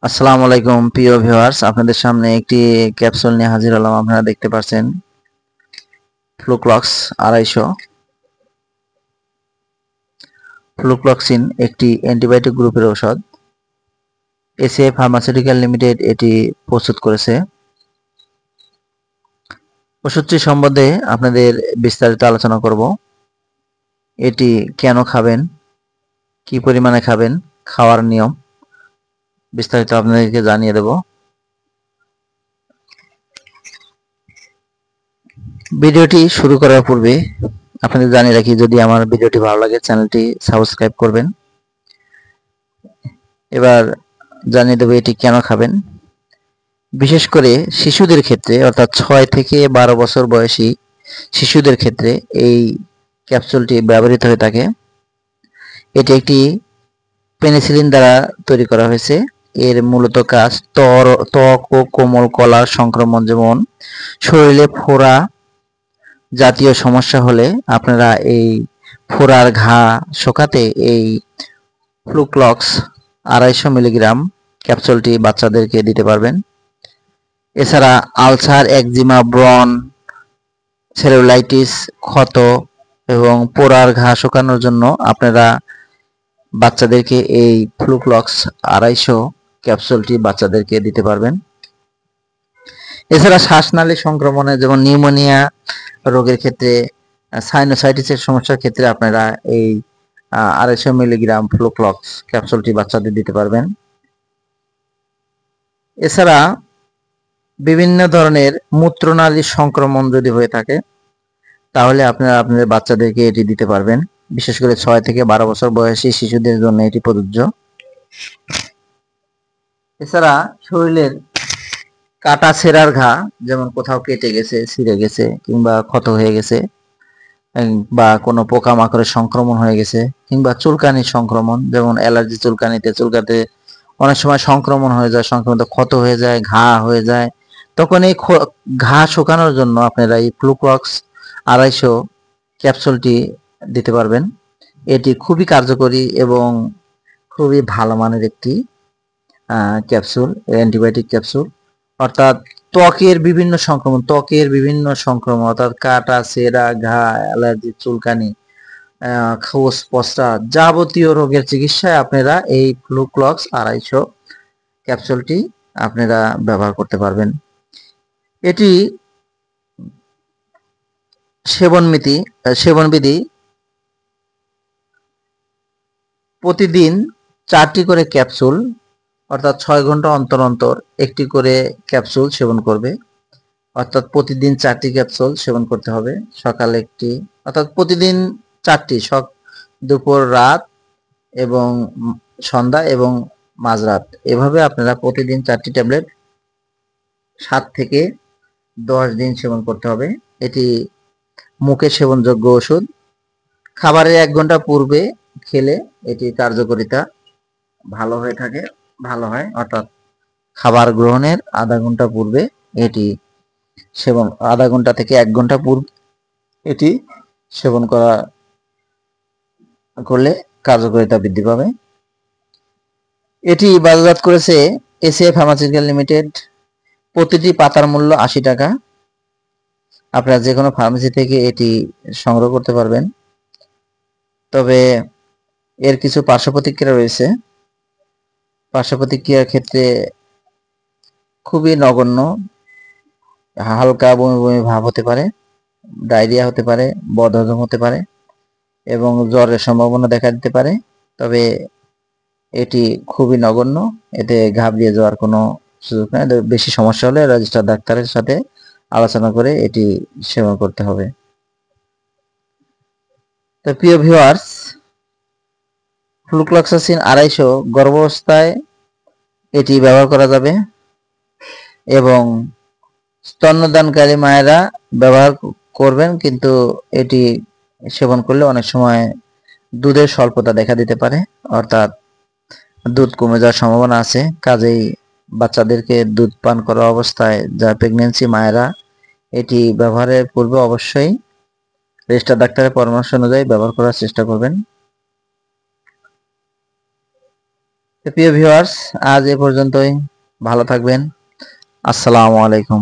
আসসালামু আলাইকুম প্রিয় ভিউয়ার্স, আপনাদের সামনে একটি ক্যাপসুল নিয়ে হাজির হলাম। আপনারা দেখতে পাচ্ছেন ফ্লুক্লক্স 250। ফ্লুক্লক্সিন একটি অ্যান্টিবায়োটিক গ্রুপের ঔষধ। এসিআই ফার্মাসিউটিক্যাল লিমিটেড এটি প্রস্তুত করেছে। ওষুধটি সম্বন্ধে আপনাদের বিস্তারিত আলোচনা করব। এটি কেন খাবেন, কি পরিমাণে খাবেন, খাওয়ার নিয়ম বিস্তারিত আপনাদেরকে জানিয়ে দেব। ভিডিওটি শুরু করার পূর্বে আপনাদের জানিয়ে রাখি, যদি আমার ভিডিওটি ভালো লাগে চ্যানেলটি সাবস্ক্রাইব করবেন। এবার জানিয়ে দেব এটি কেন খাবেন। বিশেষ করে শিশুদের ক্ষেত্রে, অর্থাৎ 6 থেকে 12 বছর বয়সী শিশুদের ক্ষেত্রে এই ক্যাপসুলটি ব্যবহৃত হয়ে থাকে। এটি একটি পেনিসিলিন দ্বারা তৈরি করা হয়েছে। এর মূলত কাজ ত্বক ও কোমল কলার সংক্রমণ, যেমন শরীরে ফোড়া জাতীয় সমস্যা হলে আপনারা এই ফোড়ার ঘা শোকাতে এই ফ্লুক্লক্স 250 মিলিগ্রাম ক্যাপসুলটি বাচ্চাদেরকে দিতে পারবেন। এছাড়া আলসার, একজিমা, ব্রণ, সেলুলাইটিস, ক্ষত এবং পোড়ার ঘা শুকানোর জন্য আপনারা বাচ্চাদেরকে এই ফ্লুক্লক্স 250 ক্যাপসুলটি বাচ্চাদেরকে দিতে পারবেন। এছাড়া শ্বাসনালী সংক্রমণে, যেমন নিউমোনিয়া রোগের ক্ষেত্রে, সাইনোসাইটিসের সমস্যার ক্ষেত্রে আপনারা এই 250 মিলিগ্রাম ফ্লুক্লক্স ক্যাপসুলটি বাচ্চাদের দিতে পারবেন। এছাড়া বিভিন্ন ধরনের মূত্রনালীর সংক্রমণ যদি হয়ে থাকে তাহলে আপনারা আপনাদের বাচ্চাদেরকে এটি দিতে পারবেন। বিশেষ করে 6 থেকে 12 বছর বয়সী শিশুদের জন্য এটি প্রযোজ্য। এছাড়া শরীরের কাটা ছেঁড়ার ঘা, যেমন কোথাও কেটে গেছে, ছিঁড়ে গেছে কিংবা ক্ষত হয়ে গেছে, বা কোনো পোকামাকড়ের সংক্রমণ হয়ে গেছে, কিংবা চুলকানির সংক্রমণ, যেমন অ্যালার্জি চুলকাতে অনেক সময় সংক্রমণ হয়ে যায়, সংক্রমিত ক্ষত হয়ে যায়, ঘা হয়ে যায়। তখন এই ঘা শুকানোর জন্য আপনারা এই ফ্লুক্লক্স 250 ক্যাপসুলটি দিতে পারবেন। এটি খুবই কার্যকরী এবং খুবই ভালো মানের একটি ক্যাপসুল, অ্যান্টিবায়োটিক ক্যাপসুল। অর্থাৎ ত্বকের বিভিন্ন সংক্রমণ অর্থাৎ কাটা ছেঁড়া, ঘা, অ্যালার্জি, চুলকানি, খোস পচা যাবতীয় রোগের চিকিৎসায় আপনারা এই ফ্লুক্লক্স 250 ক্যাপসুলটি আপনারা ব্যবহার করতে পারবেন। এটি সেবনবিধি প্রতিদিন 4টি করে ক্যাপসুল, অর্থাৎ 6 ঘন্টা অন্তর অন্তর একটি করে ক্যাপসুল সেবন করবে। অর্থাৎ প্রতিদিন 4টি ক্যাপসুল সেবন করতে হবে। সকালে একটি, অর্থাৎ প্রতিদিন 4টি, দুপুর, রাত এবং সন্ধ্যা এবং মাঝরাত, এভাবে আপনারা প্রতিদিন 4টি ট্যাবলেট 7 থেকে 10 দিন সেবন করতে হবে। এটি মুখে সেবনযোগ্য ওষুধ। খাবারের 1 ঘন্টা পূর্বে খেলে এটি কার্যকারিতা ভালো হয়। অর্থাৎ খাবার গ্রহণের আধা ঘন্টা পূর্বে এটি সেবন, আধা ঘন্টা থেকে 1 ঘন্টা পূর্বে এটি সেবন করলে কার্যকারিতা বৃদ্ধি পাবে। এটি বাজারজাত করেছে এসিআই ফার্মাসিউটিক্যাল লিমিটেড। প্রতিটি পাতার মূল্য 80 টাকা। আপনারা যে কোনো ফার্মেসি থেকে এটি সংগ্রহ করতে পারবেন। তবে এর কিছু পার্শ্ব প্রতিক্রিয়া রয়েছে। পার্শ্ব প্রতিক্রিয়ার ক্ষেত্রে খুবই নগণ্য, হালকা বমি বমি ভাব হতে পারে, ডায়রিয়া হতে পারে, বদহজম হতে পারে এবং জ্বরের সম্ভাবনা দেখা দিতে পারে। তবে এটি খুবই নগণ্য, এতে ঘাবড়িয়ে যাওয়ার কোনো সুযোগ নেই। বেশি সমস্যা হলে রেজিস্টার ডাক্তারের সাথে আলোচনা করে এটি সেবন করতে হবে। তো প্রিয় ভিউয়ার্স, ফ্লুক্লক্সাসিন 250 গর্ভাবস্থায় এটি ব্যবহার করা যাবে এবং স্তন্যদানকারী মায়েরা ব্যবহার করবেন, কিন্তু এটি সেবন করলে অনেক সময় দুধের স্বল্পতা দেখা দিতে পারে, অর্থাৎ দুধ কমে যাওয়ার সম্ভাবনা আছে। কাজেই বাচ্চাদেরকে দুধ পান করা অবস্থায়, যা প্রেগন্যান্সি মায়েরা, এটি ব্যবহারের পূর্বে অবশ্যই রেজিস্টার ডাক্তারের পরামর্শ অনুযায়ী ব্যবহার করার চেষ্টা করবেন। তো প্রিয় ভিউয়ার্স, আজ এ পর্যন্তই। ভালো থাকবেন। আসসালামু আলাইকুম।